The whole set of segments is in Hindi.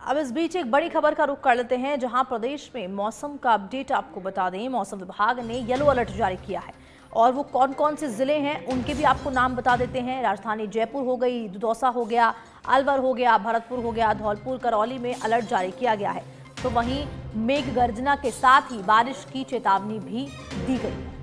अब इस बीच एक बड़ी खबर का रुख कर लेते हैं, जहां प्रदेश में मौसम का अपडेट आपको बता दें। मौसम विभाग ने येलो अलर्ट जारी किया है और वो कौन कौन से जिले हैं उनके भी आपको नाम बता देते हैं। राजधानी जयपुर हो गई, दौसा हो गया, अलवर हो गया, भरतपुर हो गया, धौलपुर, करौली में अलर्ट जारी किया गया है। तो वहीं मेघ गर्जना के साथ ही बारिश की चेतावनी भी दी गई है।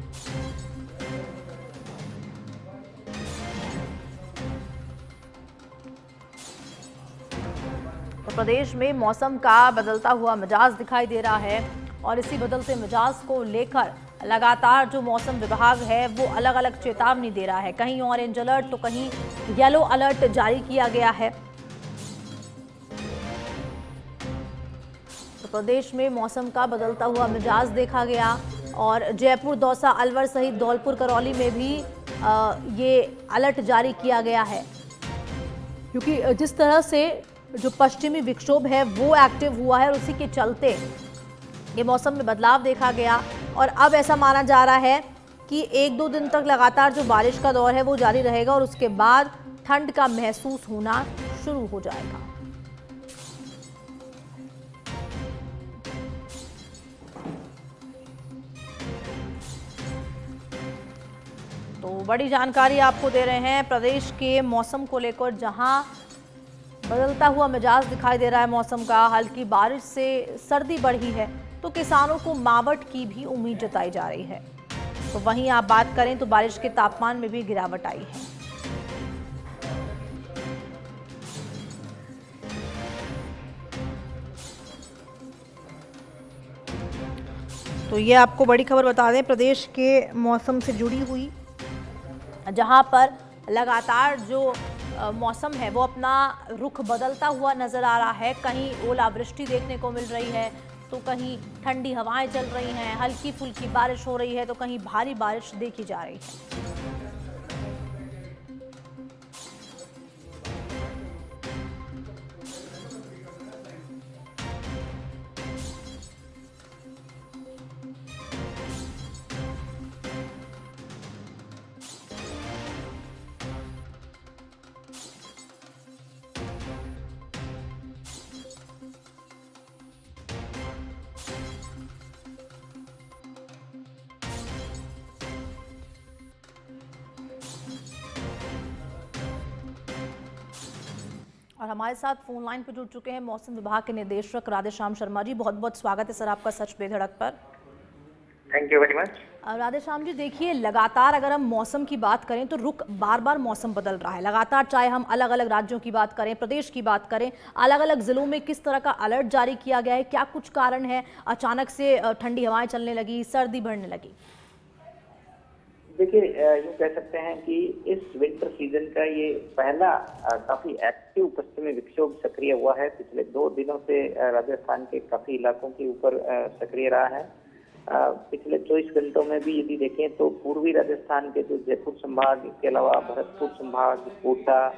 तो प्रदेश में मौसम का बदलता हुआ मिजाज दिखाई दे रहा है और इसी बदलते मिजाज को लेकर लगातार जो मौसम विभाग है वो अलग अलग चेतावनी दे रहा है। कहीं ऑरेंज अलर्ट तो कहीं येलो अलर्ट जारी किया गया है। तो प्रदेश में मौसम का बदलता हुआ मिजाज देखा गया और जयपुर, दौसा, अलवर सहित धौलपुर, करौली में भी ये अलर्ट जारी किया गया है, क्योंकि जिस तरह से जो पश्चिमी विक्षोभ है वो एक्टिव हुआ है और उसी के चलते ये मौसम में बदलाव देखा गया। और अब ऐसा माना जा रहा है कि 1-2 दिन तक लगातार जो बारिश का दौर है वो जारी रहेगा और उसके बाद ठंड का महसूस होना शुरू हो जाएगा। तो बड़ी जानकारी आपको दे रहे हैं प्रदेश के मौसम को लेकर, जहां बदलता हुआ मिजाज दिखाई दे रहा है मौसम का। हल्की बारिश से सर्दी बढ़ी है तो किसानों को मावठ की भी उम्मीद जताई जा रही है। तो वहीं आप बात करें तो बारिश के तापमान में भी गिरावट आई है। तो ये आपको बड़ी खबर बता दें प्रदेश के मौसम से जुड़ी हुई, जहां पर लगातार जो मौसम है वो अपना रुख बदलता हुआ नजर आ रहा है। कहीं ओलावृष्टि देखने को मिल रही है तो कहीं ठंडी हवाएं चल रही हैं, हल्की फुल्की बारिश हो रही है तो कहीं भारी बारिश देखी जा रही है। और हमारे साथ फोन लाइन पर जुड़ चुके हैं मौसम विभाग के निदेशक राधेश्याम शर्मा जी। बहुत बहुत स्वागत है सर आपका सच पे धड़क पर। Thank you very much. Radheshyam ji, देखिए लगातार अगर हम मौसम की बात करें तो रुख बार बार मौसम बदल रहा है लगातार, चाहे हम अलग अलग राज्यों की बात करें, प्रदेश की बात करें, अलग अलग जिलों में किस तरह का अलर्ट जारी किया गया है, क्या कुछ कारण है अचानक से ठंडी हवाएं चलने लगी, सर्दी बढ़ने लगी? देखिए, यूँ कह सकते हैं कि इस विंटर सीजन का ये पहला काफी एक्टिव पश्चिमी विक्षोभ सक्रिय हुआ है। पिछले 2 दिनों से राजस्थान के काफी इलाकों के ऊपर सक्रिय रहा है। पिछले 24 घंटों में भी यदि देखें तो पूर्वी राजस्थान के जो जयपुर संभाग, इसके अलावा भरतपुर संभाग, कोटा,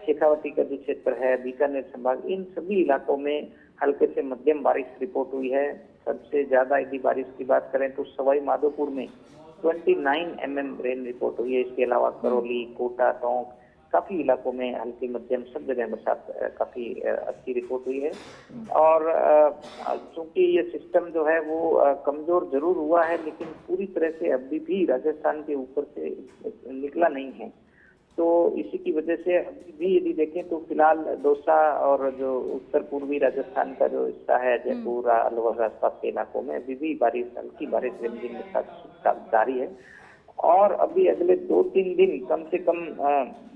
शेखावटी का जो क्षेत्र है, बीकानेर संभाग, इन सभी इलाकों में हल्के से मध्यम बारिश रिपोर्ट हुई है। सबसे ज्यादा यदि बारिश की बात करें तो सवाई माधोपुर में 29 mm रेन रिपोर्ट हुई है। इसके अलावा करौली, कोटा, टोंक, काफी इलाकों में हल्की मध्यम सब जगह बरसात काफी अच्छी रिपोर्ट हुई है। और चूंकि ये सिस्टम जो है वो कमजोर जरूर हुआ है, लेकिन पूरी तरह से अभी भी राजस्थान के ऊपर से निकला नहीं है। तो इसी की वजह से अभी भी यदि देखें तो फिलहाल दौसा और जो उत्तर पूर्वी राजस्थान का जो हिस्सा है, जयपुर, अलवर, आसपास के इलाकों में अभी भी बारिश, हल्की बारिश रिमझिम के साथ जारी है। और अभी अगले 2-3 दिन कम से कम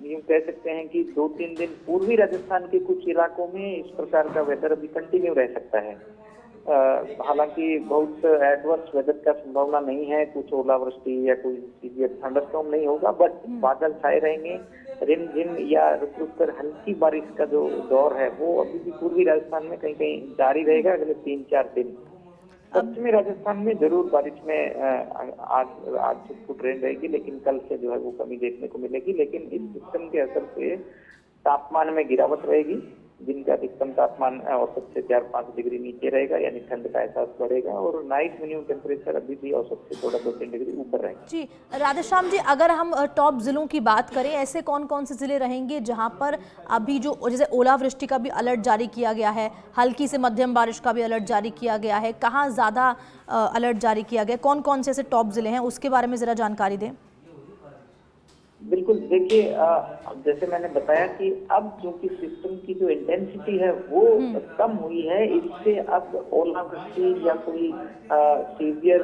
यूँ कह सकते हैं कि 2-3 दिन पूर्वी राजस्थान के कुछ इलाकों में इस प्रकार का वेदर अभी कंटिन्यू रह सकता है। हालांकि बहुत एडवर्स वेदर का संभावना नहीं है, कुछ ओलावृष्टि या कोई सीवियर थंडरस्टॉर्म नहीं होगा, बट बादल छाए रहेंगे। रिमझिम या रुक रुक कर हल्की बारिश का जो दौर है वो अभी भी पूर्वी राजस्थान में कहीं कहीं जारी रहेगा अगले 3-4 दिन। पश्चिमी राजस्थान में जरूर बारिश में आज छुटपुट ट्रेंड रहेगी, लेकिन कल से जो है वो कमी देखने को मिलेगी। लेकिन इस सिस्टम के असर से तापमान में गिरावट रहेगी। दिन का अधिकतम तापमान औसत से 4-5 डिग्री नीचे रहेगा, यानी ठंड का एहसास बढ़ेगा, और नाइट मिनिमम टेम्परेचर अभी भी औसत से थोड़ा 2-3 डिग्री ऊपर रहेगा। जी राधेश्याम जी, अगर हम टॉप जिलों की बात करें, ऐसे कौन कौन से जिले रहेंगे जहां पर अभी जो जैसे ओलावृष्टि का भी अलर्ट जारी किया गया है, हल्की से मध्यम बारिश का भी अलर्ट जारी किया गया है, कहाँ ज़्यादा अलर्ट जारी किया गया, कौन कौन से ऐसे टॉप जिले हैं, उसके बारे में ज़रा जानकारी दें। बिल्कुल, देखिए जैसे मैंने बताया कि अब चूंकि सिस्टम की जो इंटेंसिटी है वो कम हुई है, इससे अब ओलावृष्टि या कोई सीवियर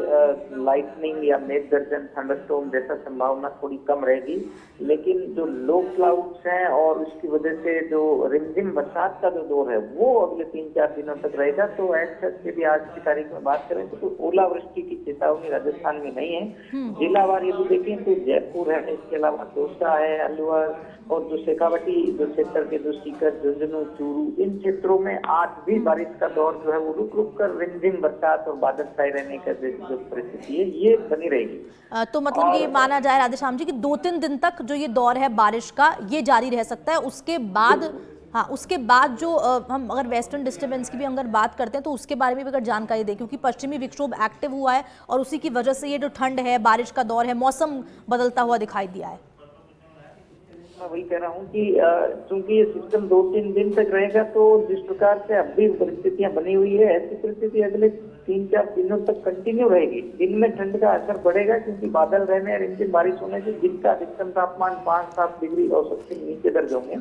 लाइटनिंग या मेघ गर्जन, थंडरस्टॉर्म जैसा संभावना थोड़ी कम रहेगी। लेकिन जो लो क्लाउड्स हैं और उसकी वजह से जो रिमझिम बरसात का जो दौर है वो अगले 3-4 दिनों तक रहेगा। तो ऐसे भी आज की तारीख में बात करें तो ओलावृष्टि की चेतावनी राजस्थान में नहीं है। जिलावार यदि देखें तो जयपुर है, इसके अलावा दौसा है, अलवर और जो शेखावटी जो क्षेत्र के जो सीकर, झुंझुनू, चूरू, इन क्षेत्रों में आज भी बारिश का दौर जो है वो रुक रुक कर रिमझिम बरसात और बादल छाए रहने का जो परिस्थिति है ये बनी रहेगी। तो मतलब ये माना जाए राधेश्याम जी कि 2-3 दिन तक जो ये दौर है बारिश का ये जारी रह सकता है। उसके बाद हाँ, उसके बाद जो हम अगर वेस्टर्न डिस्टर्बेंस की भी अगर बात करते हैं तो उसके बारे में भी अगर जानकारी दें, क्योंकि पश्चिमी विक्षोभ एक्टिव हुआ है और उसी की वजह से ये जो ठंड है, बारिश का दौर है, मौसम बदलता हुआ दिखाई दिया है। मैं वही कह रहा हूँ कि चूंकि ये सिस्टम 2-3 दिन तक रहेगा तो जिस प्रकार से अभी परिस्थितियां बनी हुई है, ऐसी परिस्थिति अगले 3-4 दिनों तक कंटिन्यू रहेगी। दिन में ठंड का असर बढ़ेगा क्योंकि बादल रहने और रिमझिम बारिश होने से दिन का अधिकतम तापमान 5-7 डिग्री औसत से नीचे दर्ज होंगे।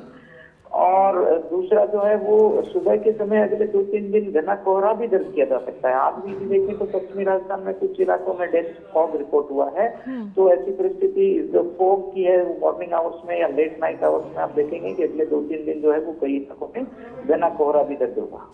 और दूसरा जो है वो सुबह के समय अगले 2-3 दिन घना कोहरा भी दर्ज किया जा सकता है। आज भी देखें तो पश्चिमी राजस्थान में कुछ इलाकों में डेंस फॉग रिपोर्ट हुआ है। तो ऐसी परिस्थिति जो फॉग की है मॉर्निंग आवर्स में या लेट नाइट आवर्स में आप देखेंगे कि अगले 2-3 दिन जो है वो कई इलाकों में घना कोहरा भी दर्ज होगा।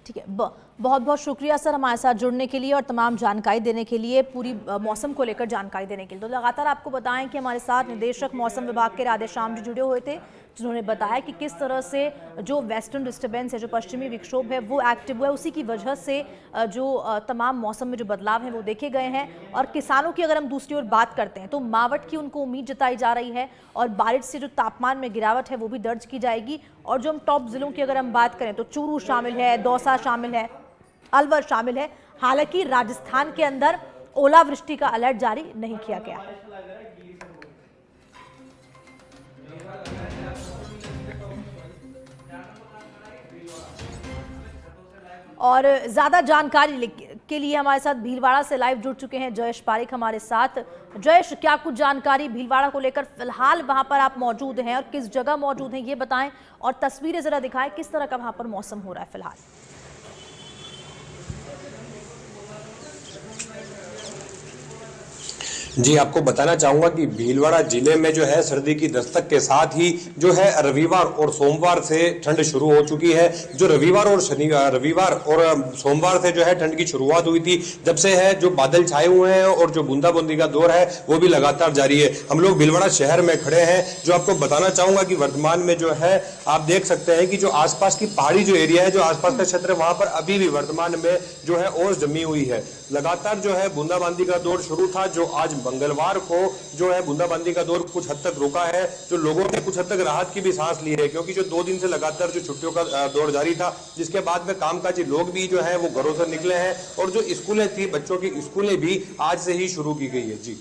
ठीक है, बहुत बहुत शुक्रिया सर हमारे साथ जुड़ने के लिए और तमाम जानकारी देने के लिए, पूरी मौसम को लेकर जानकारी देने के लिए। तो लगातार आपको बताएं कि हमारे साथ निदेशक मौसम विभाग के राधेश्याम जी जुड़े हुए थे, जिन्होंने बताया कि किस तरह से जो वेस्टर्न डिस्टर्बेंस है, जो पश्चिमी विक्षोभ है वो एक्टिव हुआ है, उसी की वजह से जो तमाम मौसम में जो बदलाव हैं वो देखे गए हैं। और किसानों की अगर हम दूसरी ओर बात करते हैं तो मावठ की उनको उम्मीद जताई जा रही है और बारिश से जो तापमान में गिरावट है वो भी दर्ज की जाएगी। और जो हम टॉप जिलों की अगर हम बात करें तो चूरू शामिल है, दौसा शामिल है, अलवर शामिल है। हालांकि राजस्थान के अंदर ओलावृष्टि का अलर्ट जारी नहीं किया गया है। और ज्यादा जानकारी के लिए हमारे साथ भीलवाड़ा से लाइव जुड़ चुके हैं जयेश पारिक हमारे साथ। जयेश, क्या कुछ जानकारी भीलवाड़ा को लेकर फिलहाल वहां पर आप मौजूद हैं और किस जगह मौजूद हैं ये बताएं, और तस्वीरें जरा दिखाएं किस तरह का वहां पर मौसम हो रहा है फिलहाल। जी, आपको बताना चाहूंगा कि भीलवाड़ा जिले में जो है सर्दी की दस्तक के साथ ही जो है रविवार और सोमवार से ठंड शुरू हो चुकी है। जो रविवार और सोमवार से जो है ठंड की शुरुआत हुई थी, जब से है जो बादल छाए हुए हैं और जो बूंदाबांदी का दौर है वो भी लगातार जारी है। हम लोग भीलवाड़ा शहर में खड़े हैं। जो आपको बताना चाहूंगा कि वर्तमान में जो है आप देख सकते हैं कि जो आसपास की पहाड़ी जो एरिया है, जो आसपास का क्षेत्र है, वहां पर अभी भी वर्तमान में जो है ओस जमी हुई है। लगातार जो है बूंदाबांदी का दौर शुरू था, जो आज मंगलवार को जो है बूंदाबांदी का दौर कुछ हद तक रुका है। जो लोगों ने कुछ हद तक राहत की भी सांस ली है, क्योंकि जो 2 दिन से लगातार जो छुट्टियों का दौर जारी था, जिसके बाद में कामकाजी लोग भी जो है वो घरों से निकले हैं और जो स्कूलें थी, बच्चों की स्कूलें भी आज से ही शुरू की गई है। जी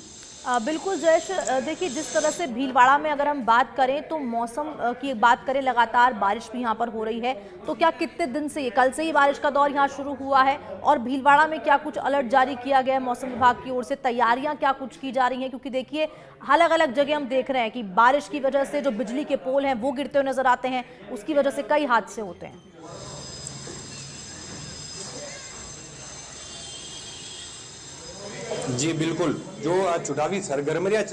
बिल्कुल जयेश, देखिए जिस तरह से भीलवाड़ा में अगर हम बात करें तो मौसम की बात करें, लगातार बारिश भी यहाँ पर हो रही है। तो क्या कितने दिन से, कल से ही बारिश का दौर यहाँ शुरू हुआ है और भीलवाड़ा में क्या कुछ अलर्ट जारी किया गया है मौसम विभाग की ओर से, तैयारियां क्या कुछ की जा रही हैं? क्योंकि देखिए अलग अलग जगह हम देख रहे हैं कि बारिश की वजह से जो बिजली के पोल हैं वो गिरते हुए नजर आते हैं, उसकी वजह से कई हादसे होते हैं। जी बिल्कुल, जो चुनावी सरगर्मियां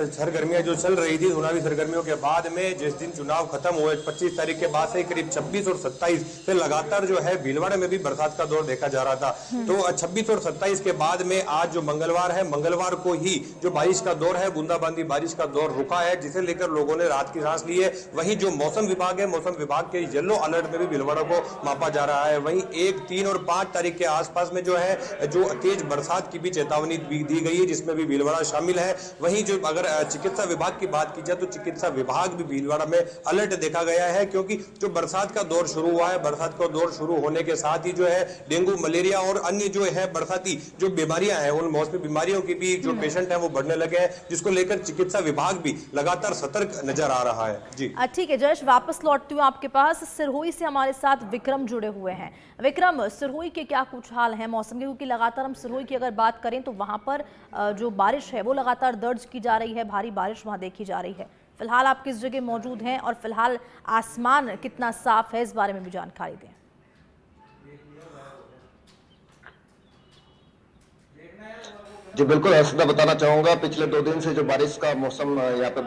जो चल रही थी, चुनावी सरगर्मियों के बाद में जिस दिन चुनाव खत्म हुए 25 तारीख के बाद से करीब 26 और 27 से लगातार जो है भीलवाड़ा में भी बरसात का दौर देखा जा रहा था। तो 26 और 27 के बाद में आज जो मंगलवार है, मंगलवार को ही जो बारिश का दौर है, बूंदाबांदी बारिश का दौर रुका है, जिसे लेकर लोगों ने राहत की सांस ली है। वहीं जो मौसम विभाग है, मौसम विभाग के येलो अलर्ट में भी भीलवाड़ा को मापा जा रहा है। वहीं 1, 3 और 5 तारीख के आसपास में जो है जो तेज बरसात की भी चेतावनी दी गई है, जिसमें भी भीलवाड़ा शामिल है। वहीं जो अगर चिकित्सा विभाग की बात की जाए तो चिकित्सा विभाग भी भीलवाड़ा में अलर्ट देखा गया है, क्योंकि जो बरसात का दौर शुरू हुआ है, बरसात का दौर शुरू होने के साथ ही जो है डेंगू, मलेरिया और अन्य जो है बरसाती जो बीमारियां हैं, उन मौसमी बीमारियों की भी जो पेशेंट है वो बढ़ने लगे हैं, जिसको लेकर चिकित्सा विभाग भी लगातार सतर्क नजर आ रहा है। जी ठीक है जयेश, वापस लौटती हूँ आपके पास। सिरहुई से हमारे साथ विक्रम जुड़े हुए हैं। विक्रम, सिरहुई के क्या कुछ हाल है मौसम के, क्योंकि लगातार हम सिरहुई की अगर बात करें तो वहां पर जो बारिश है वो लगातार दर्ज की जा रही है, भारी बारिश वहां देखी जा रही है। फिलहाल आप किस जगह मौजूद हैं और फिलहाल आसमान कितना साफ है, इस बारे में भी जानकारी दें। जी बिल्कुल, हर्षदा बताना चाहूंगा, पिछले 2 दिन से जो बारिश का मौसम यहाँ पे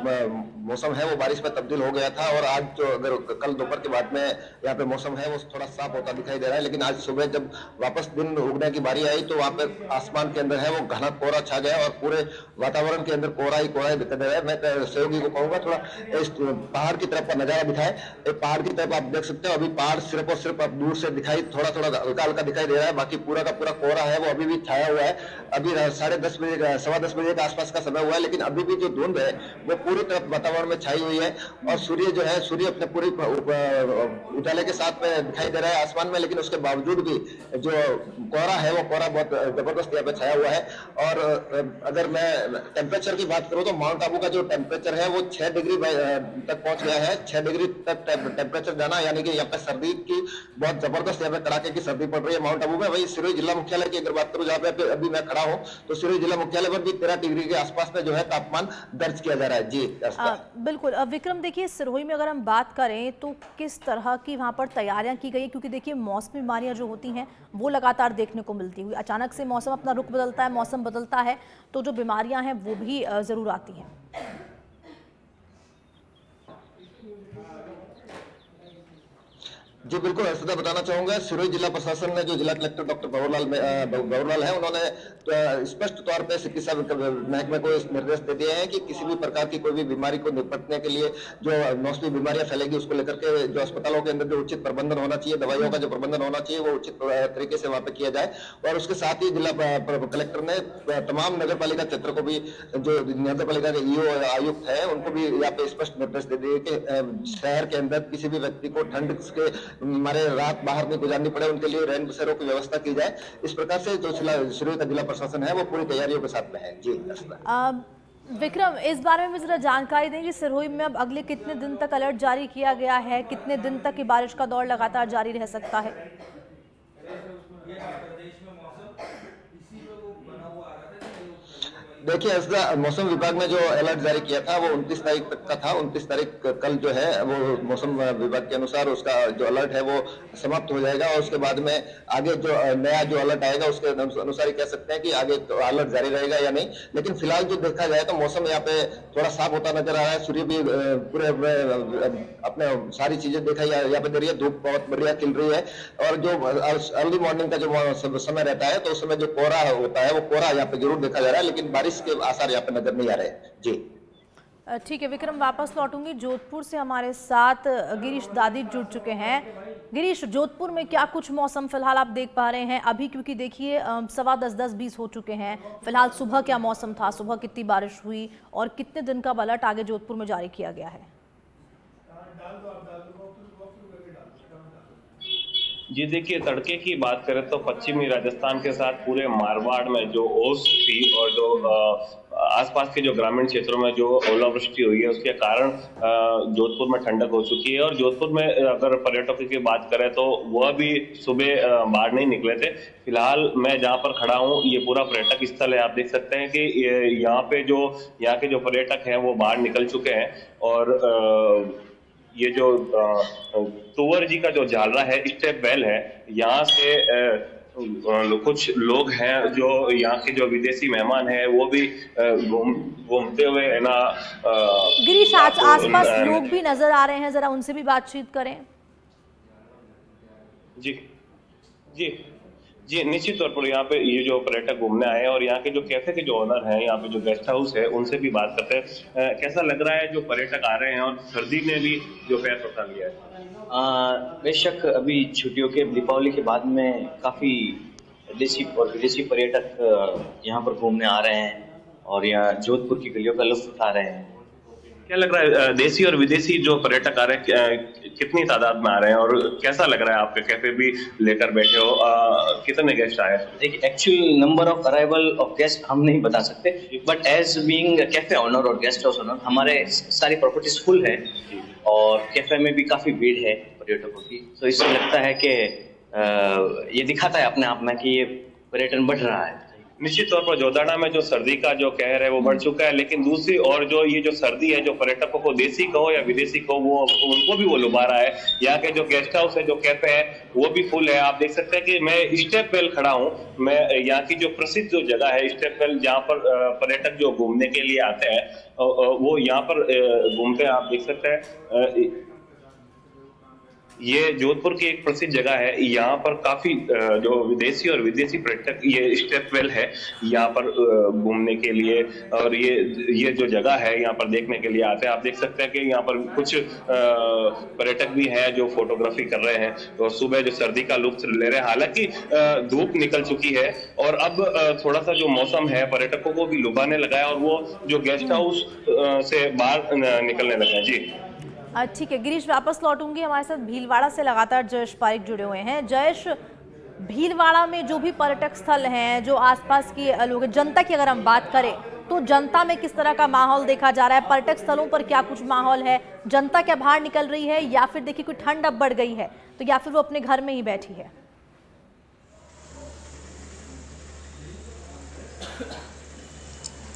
मौसम है वो बारिश में तब्दील हो गया था, और आज जो अगर कल दोपहर के बाद में यहाँ पे मौसम है वो थोड़ा साफ होता दिखाई दे रहा है। लेकिन आज सुबह जब वापस दिन उगने की बारी आई तो वहाँ पे आसमान के अंदर है वो घना कोहरा छा गया और पूरे वातावरण के अंदर कोहरा ही दिखाई दे रहा है। मैं सहयोगी को कहूंगा थोड़ा इस पहाड़ की तरफ का नजारा दिखाए। पहाड़ की तरफ आप देख सकते हो, अभी पहाड़ सिर्फ और सिर्फ आप दूर से दिखाई थोड़ा हल्का हल्का दिखाई दे रहा है, बाकी पूरा का पूरा कोहरा है वो अभी भी छाया हुआ है। अभी 10:30 बजे, 10:15 बजे के आसपास का समय हुआ है, लेकिन अभी भी जो धुंध है वो पूरी तरफ वातावरण में छाई हुई है, और सूर्य जो है सूर्य अपने पूरी उजाले के साथ में दिखाई दे रहा है आसमान में। लेकिन उसके बावजूद भी जो कोहरा है वो कोहरा बहुत जबरदस्त यहाँ पे छाया हुआ है। और अगर मैं टेम्परेचर की बात करूँ तो माउंट आबू का जो टेम्परेचर है वो 6 डिग्री तक पहुंच गया है। 6 डिग्री तक टेम्परेचर जाना, यानी कि यहाँ पे सर्दी की बहुत जबरदस्त यहाँ पे कड़ाके की सर्दी पड़ रही है माउंट आबू में। वही सिरोही जिला मुख्यालय की अगर बात करूँ, जहाँ पे अभी मैं खड़ा हूँ, तो सिरोही जिला मुख्यालय पर भी 13 डिग्री के आसपास में जो है तापमान दर्ज किया जा रहा है। जी बिल्कुल। विक्रम, देखिए सिरहुई में अगर हम बात करें तो किस तरह की वहां पर तैयारियां की गई, क्योंकि देखिए मौसमी बीमारियां जो होती हैं वो लगातार देखने को मिलती हुई, अचानक से मौसम अपना रुख बदलता है, मौसम बदलता है तो जो बीमारियां हैं वो भी जरूर आती हैं। जी बिल्कुल, हर्षदा बताना चाहूंगा, सिरोही जिला प्रशासन ने जो जिला कलेक्टर डॉक्टर भंवरलाल है, उन्होंने स्पष्ट तौर पे चिकित्सा महकमे को निर्देश दे दिए हैं कि किसी भी प्रकार की कोई भी बीमारी को निपटने के लिए जो मौसमी बीमारियां फैलेगी उसको लेकर के जो अस्पतालों के अंदर जो उचित प्रबंधन होना चाहिए, दवाइयों का जो प्रबंधन होना चाहिए वो उचित तरीके से वहां पे किया जाए। और उसके साथ ही जिला कलेक्टर ने तमाम नगर पालिका क्षेत्र को भी, जो नगर पालिका के ईओ आयुक्त है, उनको भी यहाँ पे स्पष्ट निर्देश दे दिए कि शहर के अंदर किसी भी व्यक्ति को ठंड के हमारे रात बाहर नहीं गुजारनी पड़े, उनके लिए रैन बसेरों की व्यवस्था की जाए। इस प्रकार से जो सिरोही का जिला प्रशासन है वो पूरी तैयारियों के साथ में है। जी विक्रम, इस बारे में जरा जानकारी दें कि सिरहुई में अब अगले कितने दिन तक अलर्ट जारी किया गया है, कितने दिन तक की बारिश का दौर लगातार जारी रह सकता है? देखिए, मौसम विभाग ने जो अलर्ट जारी किया था वो 29 तारीख तक का था। 29 तारीख कल जो है वो मौसम विभाग के अनुसार उसका जो अलर्ट है वो समाप्त हो जाएगा, और उसके बाद में आगे जो नया जो अलर्ट आएगा उसके अनुसार ही कह सकते हैं कि आगे तो अलर्ट जारी रहेगा या नहीं। लेकिन फिलहाल जो देखा जाए तो मौसम यहाँ पे थोड़ा साफ होता नजर आ रहा है, सूर्य भी पूरे अपने सारी चीजें देखा यहाँ पे दे रही है, धूप बहुत बढ़िया खिल रही है, और जो अर्ली मॉर्निंग का जो समय रहता है तो उस समय जो कोहरा होता है वो कोहरा यहाँ पे जरूर देखा जा रहा है, लेकिन बारिश के आसार यहाँ पे नजर नहीं आ रहे। जी ठीक है विक्रम, वापस लौटूंगी। जोधपुर से हमारे साथ गिरीश दादी जुड़ चुके हैं। गिरीश, जोधपुर में क्या कुछ मौसम फिलहाल आप देख पा रहे हैं अभी, क्योंकि देखिए 10:15-10:20 हो चुके हैं। फिलहाल सुबह क्या मौसम था, सुबह कितनी बारिश हुई और कितने दिन का अलर्ट आगे जोधपुर में जारी किया गया है? जी देखिए, तड़के की बात करें तो पश्चिमी राजस्थान के साथ पूरे मारवाड़ में जो ओस थी और जो आसपास के जो ग्रामीण क्षेत्रों में जो ओलावृष्टि हुई है उसके कारण जोधपुर में ठंडक हो चुकी है। और जोधपुर में अगर पर्यटकों की बात करें तो वह भी सुबह बाहर नहीं निकले थे। फिलहाल मैं जहाँ पर खड़ा हूँ ये पूरा पर्यटक स्थल है। आप देख सकते हैं कि यहाँ के जो पर्यटक हैं वो बाहर निकल चुके हैं, और ये जो तुवर जी का जो जालरा है, स्टेप वेल है, यहाँ से कुछ लोग हैं जो यहाँ के जो विदेशी मेहमान हैं वो भी घूमते हुए है ना। गिरीश, आसपास लोग भी नजर आ रहे हैं, जरा उनसे भी बातचीत करें। जी जी जी, निश्चित तौर पर यहाँ पे ये जो पर्यटक घूमने आए हैं और यहाँ के जो कैफे के जो ओनर हैं, यहाँ पे जो गेस्ट हाउस है, उनसे भी बात करते हैं। कैसा लग रहा है जो पर्यटक आ रहे हैं और सर्दी ने भी जो पैर पसा लिया है? बेशक अभी छुट्टियों के दीपावली के बाद में काफ़ी देशी और विदेशी पर्यटक यहाँ पर घूमने आ रहे हैं और यहाँ जोधपुर की गलियों का लुत्फ उठा रहे हैं। क्या लग रहा है देशी और विदेशी जो पर्यटक आ रहे हैं कितनी तादाद में आ रहे हैं और कैसा लग रहा है? आपके कैफे भी लेकर बैठे हो, कितने गेस्ट आए? देखिए, actual number of arrival of guest हम नहीं बता सकते, but as being cafe owner और गेस्ट हाउस ओनर हमारे सारी प्रॉपर्टीज फुल है और कैफे में भी काफी भीड़ है पर्यटकों की। तो इससे लगता है कि ये दिखाता है अपने आप में कि ये पर्यटन बढ़ रहा है। निश्चित तौर पर जोदाना में जो सर्दी का जो कहर है वो बढ़ चुका है, लेकिन दूसरी और जो ये जो सर्दी है जो पर्यटकों को देसी कहो या विदेशी कहो वो उनको भी वो लुभा रहा है। यहाँ के जो गेस्ट हाउस है, जो कैफे है, वो भी फुल है। आप देख सकते हैं कि मैं स्टेप वेल खड़ा हूँ। मैं यहाँ की जो प्रसिद्ध जो जगह है स्टेप वेल, जहाँ पर पर्यटक जो घूमने के लिए आते हैं वो यहाँ पर घूमते हैं। आप देख सकते हैं ये जोधपुर की एक प्रसिद्ध जगह है। यहाँ पर काफी जो विदेशी और विदेशी पर्यटक ये स्टेप वेल है यहाँ पर घूमने के लिए, और ये जो जगह है यहाँ पर देखने के लिए आते हैं। आप देख सकते हैं कि यहाँ पर कुछ पर्यटक भी हैं जो फोटोग्राफी कर रहे हैं और सुबह जो सर्दी का लुत्फ ले रहे हैं। हालांकि धूप निकल चुकी है और अब थोड़ा सा जो मौसम है पर्यटकों को भी लुभाने लगा है और वो जो गेस्ट हाउस से बाहर निकलने लगे हैं। जी ठीक है गिरीश, वापस लौटूंगी। हमारे साथ भीलवाड़ा से लगातार जयेश पारिक जुड़े हुए हैं। जयेश, भीलवाड़ा में जो भी पर्यटक स्थल हैं, जो आसपास की लोग, जनता की अगर हम बात करें तो जनता में किस तरह का माहौल देखा जा रहा है? पर्यटक स्थलों पर क्या कुछ माहौल है? जनता क्या बाहर निकल रही है या फिर देखिए कोई ठंड अब बढ़ गई है तो या फिर वो अपने घर में ही बैठी है?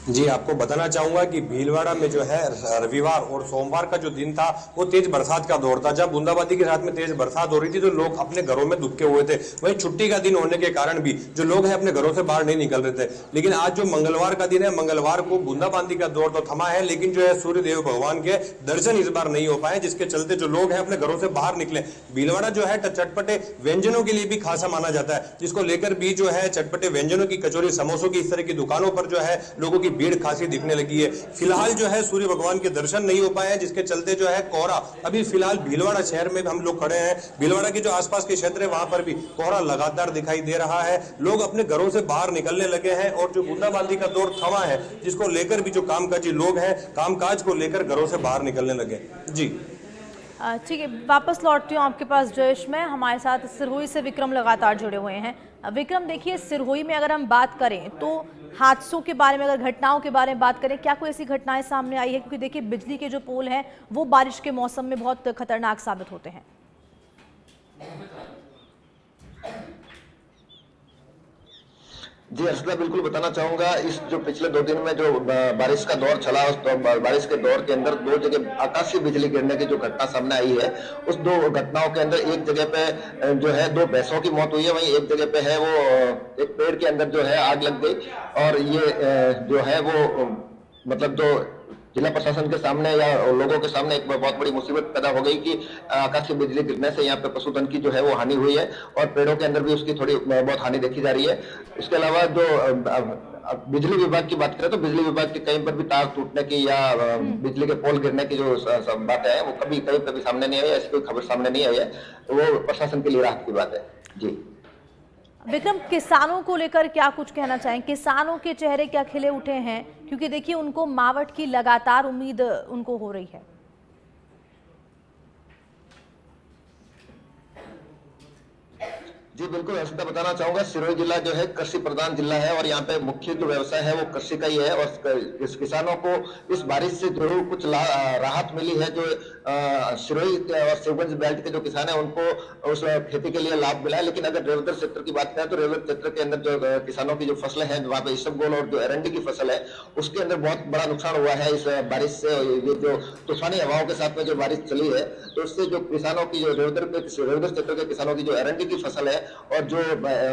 जी, आपको बताना चाहूंगा कि भीलवाड़ा में जो है रविवार और सोमवार का जो दिन था वो तेज बरसात का दौर था। जब बूंदाबांदी के साथ में तेज बरसात हो रही थी तो लोग अपने घरों में दुबके हुए थे। वहीं छुट्टी का दिन होने के कारण भी जो लोग हैं अपने घरों से बाहर नहीं निकल रहे थे। लेकिन आज जो मंगलवार का दिन है, मंगलवार को बूंदाबांदी का दौर तो थमा है, लेकिन जो है सूर्यदेव भगवान के दर्शन इस बार नहीं हो पाए, जिसके चलते जो लोग हैं अपने घरों से बाहर निकले। भीलवाड़ा जो है चटपटे व्यंजनों के लिए भी खासा माना जाता है, जिसको लेकर भी जो है चटपटे व्यंजनों की, कचौरी, समोसों की, इस तरह की दुकानों पर जो है लोगों की भीड़ खासी दिखने लगी है। फिलहाल जो है सूर्य भगवान के दर्शन नहीं हो पाए हैं, जिसके चलते जो है कोहरा अभी फिलहाल भीलवाड़ा शहर में हम लोग खड़े हैं। भीलवाड़ा के जो आसपास के क्षेत्र है वहां पर भी कोहरा लगातार दिखाई दे रहा है। लोग अपने घरों से बाहर निकलने लगे हैं और जो बूंदाबांदी का दौर थमा है, जिसको लेकर भी जो कामकाजी लोग हैं कामकाज को लेकर घरों से बाहर निकलने लगे। जी ठीक है, वापस लौटती हूँ आपके पास जयेश में। हमारे साथ सिरहुई से विक्रम लगातार जुड़े हुए हैं। विक्रम, देखिए सिरहुई में अगर हम बात करें तो हादसों के बारे में, अगर घटनाओं के बारे में बात करें, क्या कोई ऐसी घटनाएं सामने आई है? क्योंकि देखिए बिजली के जो पोल हैं वो बारिश के मौसम में बहुत खतरनाक साबित होते हैं। जी अर्षदा, बिल्कुल बताना चाहूंगा। इस जो पिछले 2 दिन में जो बारिश का दौर चला, उस बारिश के दौर के अंदर 2 जगह आकाशीय बिजली गिरने की जो घटना सामने आई है, उस 2 घटनाओं के अंदर एक जगह पे जो है 2 भैंसों की मौत हुई है, वहीं एक जगह पे है वो एक पेड़ के अंदर जो है आग लग गई। और ये जो है वो मतलब जो जिला प्रशासन के सामने या लोगों के सामने एक बहुत बड़ी मुसीबत पैदा हो गई कि आकाशीय बिजली गिरने से यहाँ पे पशुधन की जो है वो हानि हुई है और पेड़ों के अंदर भी उसकी थोड़ी बहुत हानि देखी जा रही है। इसके अलावा जो बिजली विभाग की बात करें तो बिजली विभाग के कहीं पर भी तार टूटने की या बिजली के पोल गिरने की जो बात है वो कभी कहीं पर भी सामने नहीं आई है, ऐसी कोई खबर सामने नहीं आई है। वो प्रशासन के लिए राहत की बात है। जी विक्रम, किसानों को लेकर क्या कुछ कहना चाहें? किसानों के चेहरे क्या खिले उठे हैं? क्योंकि देखिए उनको मावठ की लगातार उम्मीद उनको हो रही है। जी बिल्कुल अर्षदा, बताना चाहूंगा सिरोही जिला जो है कृषि प्रधान जिला है और यहाँ पे मुख्य जो व्यवसाय है वो कृषि का ही है। और इस किसानों को इस बारिश से जरूर कुछ राहत मिली है। जो सिरोही और शिवगंज बेल्ट के जो किसान है उनको उस खेती के लिए लाभ मिला है। लेकिन अगर रेवदर क्षेत्र की बात करें तो रेवदर क्षेत्र के अंदर जो किसानों की जो फसलें हैं, वहाँ पे इसबगोल और जो एरंडी की फसल है उसके अंदर बहुत बड़ा नुकसान हुआ है इस बारिश से। ये जो तूफानी हवाओं के साथ में जो बारिश चली है तो उससे जो किसानों की जो रेवदर क्षेत्र के किसानों की जो एरंडी की फसल है और जो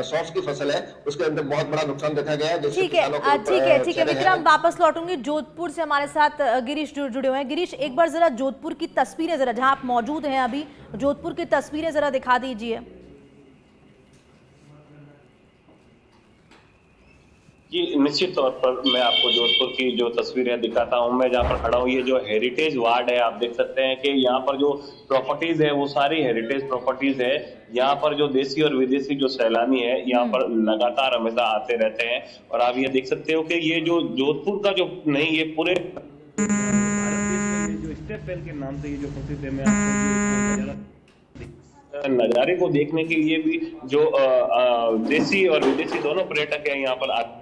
सौंफ की फसल है उसके अंदर बहुत बड़ा नुकसान देखा गया है। ठीक है विक्रम, वापस लौटूंगी। जोधपुर से हमारे साथ गिरीश जुड़े हुए हैं। गिरीश, एक बार जरा जोधपुर की तस्वीरें, जरा जहां आप मौजूद हैं अभी, जोधपुर की तस्वीरें जरा दिखा दीजिए। ये निश्चित तौर पर मैं आपको जोधपुर की जो तस्वीरें दिखाता हूँ, मैं जहाँ पर खड़ा हूँ, ये जो हेरिटेज वार्ड है, आप देख सकते हैं कि यहाँ पर जो प्रॉपर्टीज है वो सारी हेरिटेज प्रॉपर्टीज है। यहाँ पर जो देसी और विदेशी जो सैलानी है यहाँ पर लगातार हमेशा आते रहते हैं। और आप ये देख सकते हो कि ये जो जोधपुर का जो नहीं, ये पूरे भारत देश में जो स्टेट बैंक के नाम से ये जो प्रसिद्ध है, मैं आपको नज़ारे को देखने के लिए भी जो देसी और विदेशी दोनों पर्यटक हैं यहाँ पर आते